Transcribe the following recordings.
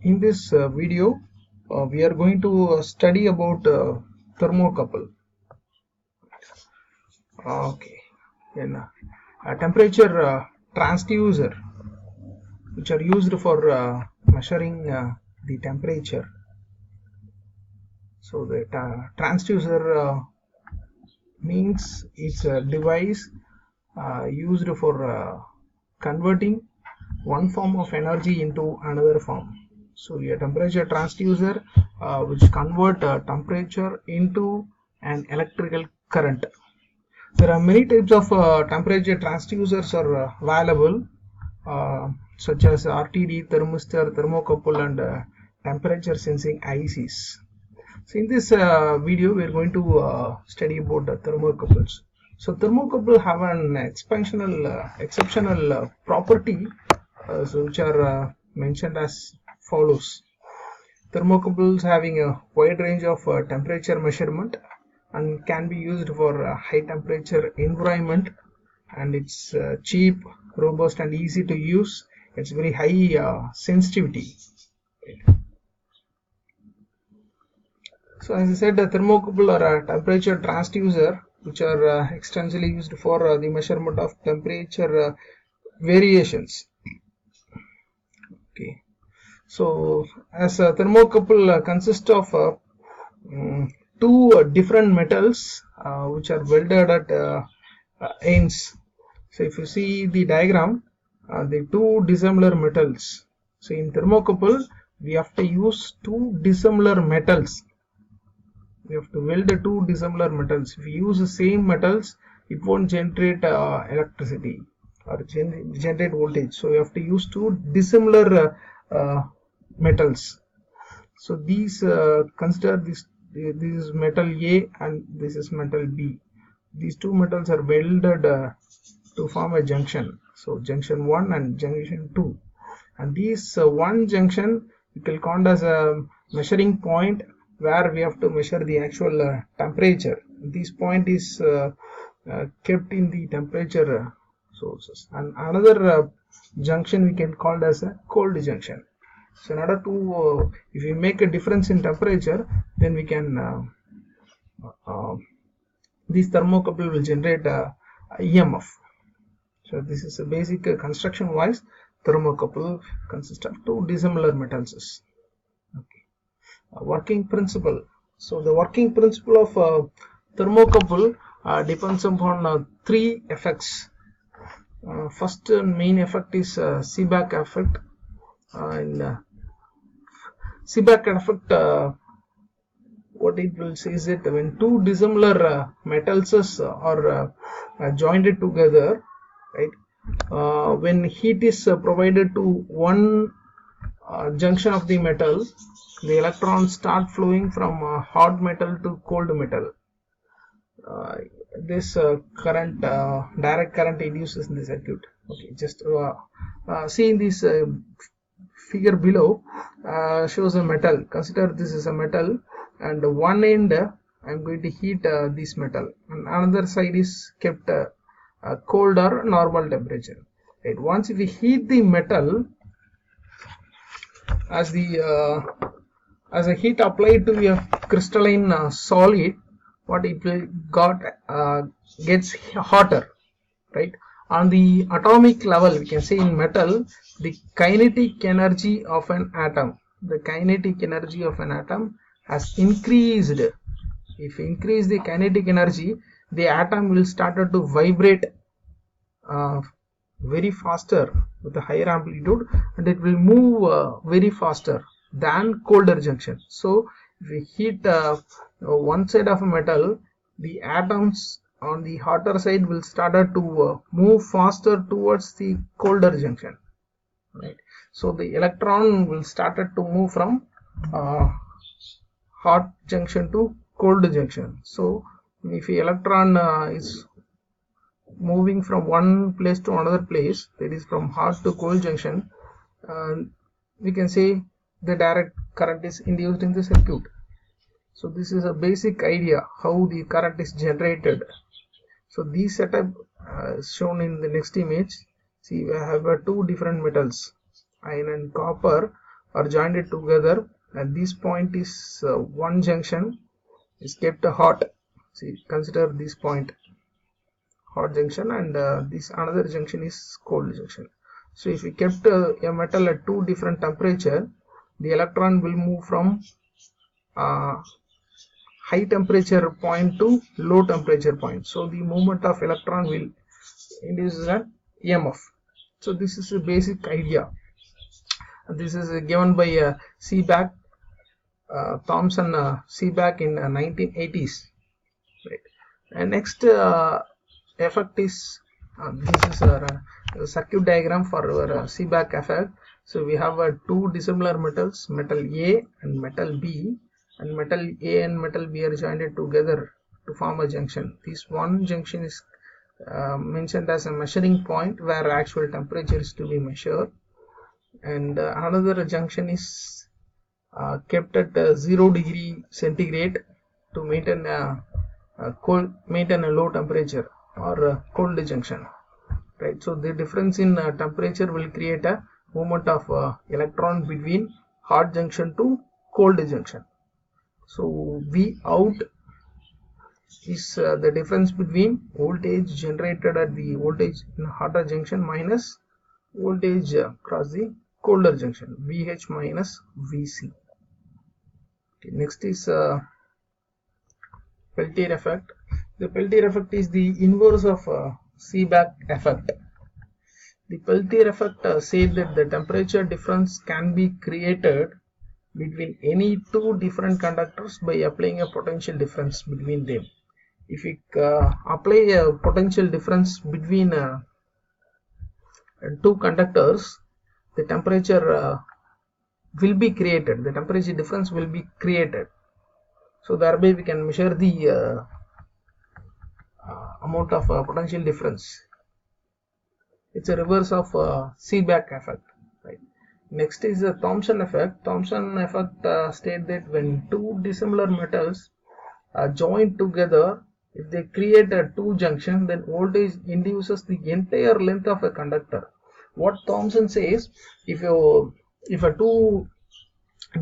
In this video, we are going to study about thermocouple. Okay, then temperature transducer, which are used for measuring the temperature. So the transducer means it's a device used for converting one form of energy into another form. So a temperature transducer which convert temperature into an electrical current. There are many types of temperature transducers are available, such as RTD, thermistor, thermocouple, and temperature sensing ICs. So in this video, we are going to study about the thermocouples. So thermocouple have an exceptional property, which are mentioned as follows. Thermocouples having a wide range of temperature measurement and can be used for high temperature environment, and it's cheap, robust, and easy to use. It's very high sensitivity. So as I said, the thermocouple are a temperature transducer which are extensively used for the measurement of temperature variations. Okay, so as a thermocouple consists of two different metals which are welded at ends. So if you see the diagram, the two dissimilar metals. So in thermocouple, we have to use two dissimilar metals. We have to weld the two dissimilar metals. If you use the same metals, it won't generate electricity or generate voltage. So you have to use two dissimilar metals. So these consider this is metal A and this is metal B. These two metals are welded to form a junction. So junction 1 and junction 2. And these one junction we will count as a measuring point where we have to measure the actual temperature. This point is kept in the temperature sources. And another junction we can call as a cold junction. So in order to, if we make a difference in temperature, then we can, this thermocouple will generate EMF. So this is a basic construction wise. Thermocouple consists of two dissimilar metals. Okay. Working principle. So the working principle of thermocouple depends upon three effects. First main effect is Seebeck effect. Seebeck effect, what it will say is that when two dissimilar metals are joined together, right? When heat is provided to one junction of the metal, the electrons start flowing from hot metal to cold metal. This current, direct current induces in the circuit. Okay, just see in this figure below shows a metal. Consider this is a metal, and one end I am going to heat this metal, and another side is kept cold or normal temperature. Right. Once we heat the metal, as a heat applied to a crystalline solid, what it will gets hotter, right? On the atomic level, we can say in metal, the kinetic energy of an atom, has increased. If you increase the kinetic energy, the atom will start to vibrate very faster with a higher amplitude, and it will move very faster than colder junction. So if we heat one side of a metal, the atoms on the hotter side will start to move faster towards the colder junction, right? So the electron will start to move from hot junction to cold junction. So if the electron is moving from one place to another place, that is from hot to cold junction, we can say the direct current is induced in the circuit. So this is a basic idea how the current is generated. So this setup is shown in the next image. See, we have two different metals, iron and copper. are joined together, and this point is one junction is kept hot. See, consider this point hot junction, and this another junction is cold junction. So if we kept a metal at two different temperature, the electron will move from high temperature point to low temperature point. So the movement of electron will induce an EMF. So this is a basic idea. This is given by Seebeck, Thomson, Seebeck in 1980s. Right. And next effect is this is a circuit diagram for our Seebeck effect. So we have two dissimilar metals, metal A and metal B, and metal A and metal B are joined together to form a junction. This one junction is mentioned as a measuring point where actual temperature is to be measured, and another junction is kept at 0 degree centigrade to maintain a low temperature, or cold junction, right? So the difference in temperature will create a movement of electron between hot junction to cold junction. So V out is the difference between voltage generated at the voltage in hotter junction minus voltage across the colder junction, VH minus VC. Okay, next is Peltier effect. The Peltier effect is the inverse of Seebeck effect. The Peltier effect says that the temperature difference can be created between any two different conductors by applying a potential difference between them. If we apply a potential difference between two conductors, the temperature will be created. The temperature difference will be created. So thereby we can measure the amount of potential difference. It's a reverse of Seebeck effect, right? Next is the Thomson effect. Thomson effect states that when two dissimilar metals are joined together, if they create a two junction, then voltage induces the entire length of a conductor. What Thomson says, if a two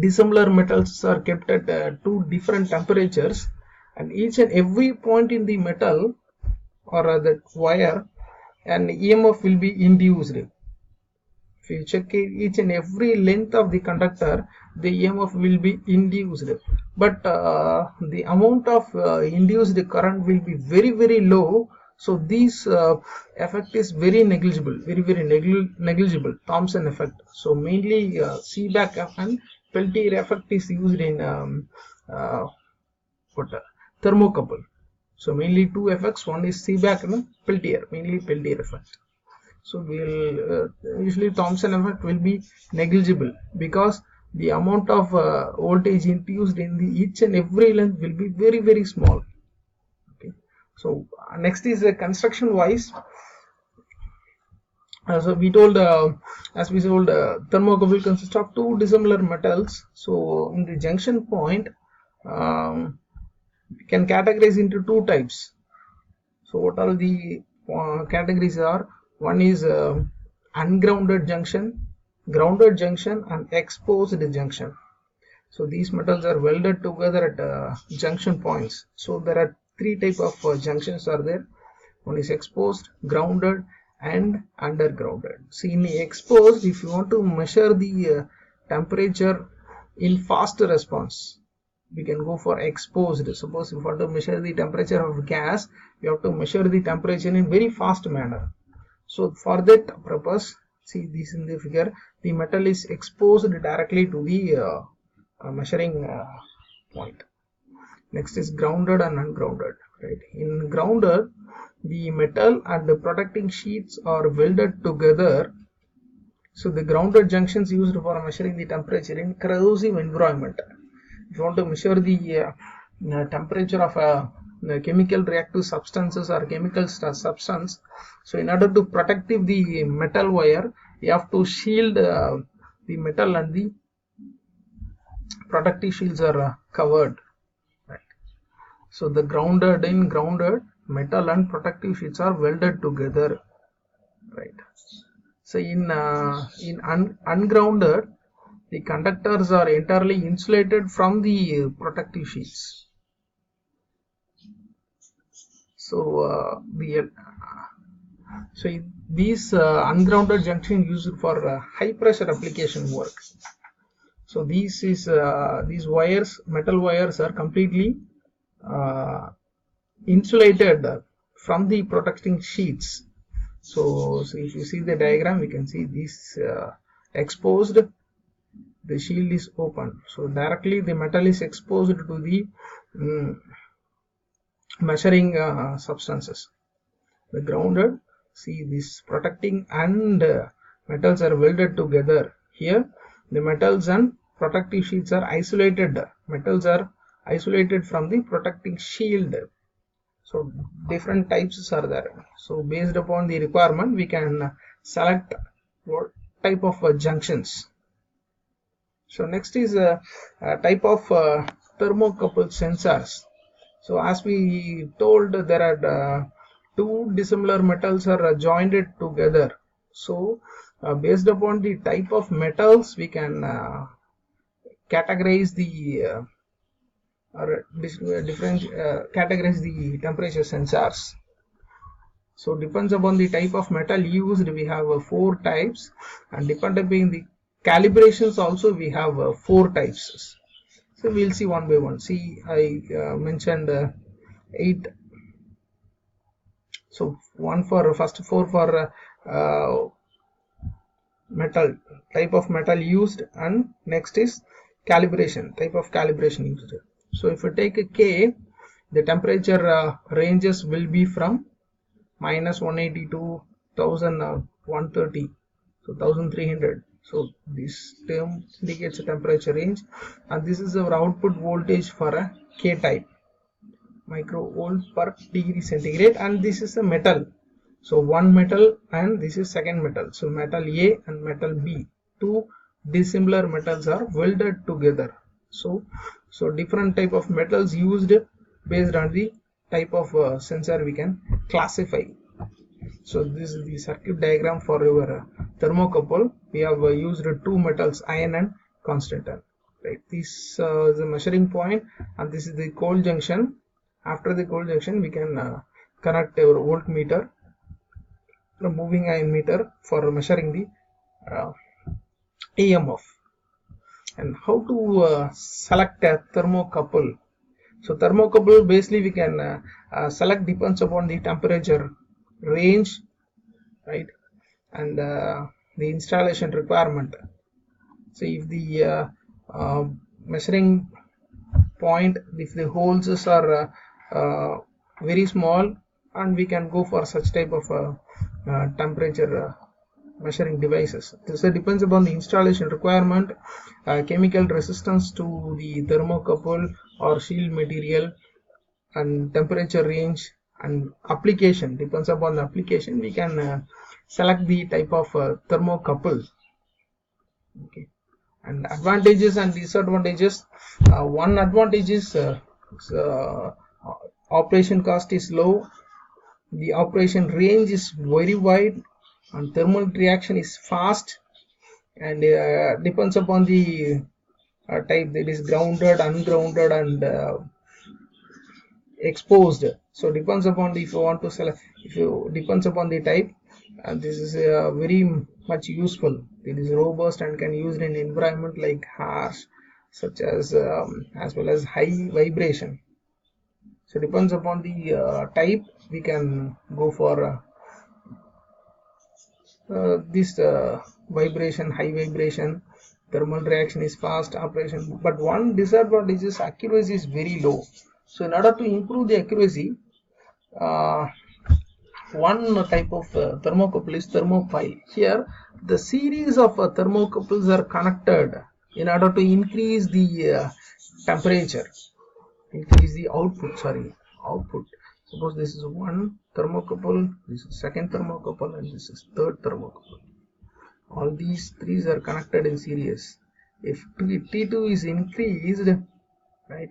dissimilar metals are kept at two different temperatures, and each and every point in the metal or that wire, an EMF will be induced. If you check each and every length of the conductor, the EMF will be induced, but the amount of induced current will be very, very low. So this effect is very negligible, negligible, Thomson effect. So mainly Seebeck and Peltier effect is used in thermocouple. So mainly two effects, one is Seebeck and Peltier, mainly Peltier effect. So we'll usually Thomson effect will be negligible because the amount of voltage induced in the each and every length will be very, very small. Okay. So next is construction wise. So we told, as we told, thermocouple consists of two dissimilar metals. So in the junction point, we can categorize into two types. So what are the categories are? One is ungrounded junction, grounded junction, and exposed junction. So these metals are welded together at junction points. So there are three types of junctions are there. One is exposed, grounded, and undergrounded. See, in the exposed, if you want to measure the temperature in fast response, we can go for exposed. Suppose if you want to measure the temperature of gas, you have to measure the temperature in very fast manner. So for that purpose, see this in the figure, the metal is exposed directly to the measuring point. Next is grounded and ungrounded, right? In grounded, the metal and the protecting sheets are welded together. So the grounded junctions used for measuring the temperature in corrosive environment. If you want to measure the temperature of a chemical reactive substances or chemical substance, so in order to protect the metal wire, you have to shield the metal, and the protective shields are covered, right? So the grounded metal and protective sheets are welded together, right? So in ungrounded, the conductors are entirely insulated from the protective sheets. So these ungrounded junction used for high pressure application work. So these wires, metal wires, are completely insulated from the protecting sheets. So if you see the diagram, we can see this exposed, the shield is open, so directly the metal is exposed to the measuring substances. The grounded, see this protecting and metals are welded together. Here the metals and protective sheets are isolated. Metals are isolated from the protecting shield. So different types are there. So based upon the requirement, we can select what type of junctions. So next is a type of thermocouple sensors. So as we told, there are two dissimilar metals are joined together. So based upon the type of metals, we can categorize the categorize the temperature sensors. So depends upon the type of metal used, we have 4 types, and depending upon the calibrations also we have 4 types. So we'll see one by one. See, I mentioned 8. So first 4 for metal, type of metal used, and next is calibration, type of calibration used. So if you take a K, the temperature ranges will be from minus 180 to 1130, so 1300. So this term indicates a temperature range, and this is our output voltage for a K type, microvolt per degree centigrade, and this is a metal. So one metal and this is second metal. So metal A and metal B, two dissimilar metals are welded together. So different type of metals used, based on the type of sensor we can classify. So this is the circuit diagram for your thermocouple. We have used 2 metals, iron and constant. Right, this is the measuring point, and this is the cold junction. After the cold junction, we can connect our voltmeter, the moving iron meter, for measuring the EMF. And how to select a thermocouple? So thermocouple, basically we can select depends upon the temperature range, right, and the installation requirement. So if the measuring point, if the holes are very small, and we can go for such type of temperature measuring devices. So it depends upon the installation requirement, chemical resistance to the thermocouple or shield material, and temperature range, and application. Depends upon the application, we can select the type of thermocouple. Okay, and advantages and disadvantages. One advantage is operation cost is low, the operation range is very wide, and thermal reaction is fast, and depends upon the type, that is grounded, ungrounded, and exposed. So depends upon the, if you want to select, if you depends upon the type, and this is very much useful. It is robust and can use in environment like harsh, such as well as high vibration. So depends upon the type, we can go for this vibration, high vibration, thermal reaction is fast, operation. But one disadvantage is accuracy is very low. So in order to improve the accuracy, one type of thermocouple is thermopile. Here the series of thermocouples are connected in order to increase the temperature, increase the output. Suppose this is one thermocouple, this is second thermocouple, and this is third thermocouple. All these 3 are connected in series. If T2 is increased, right,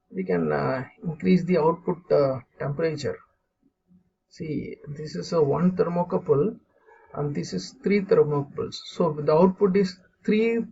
we can increase the output temperature. See, this is a one thermocouple, and this is 3 thermocouples. So the output is 3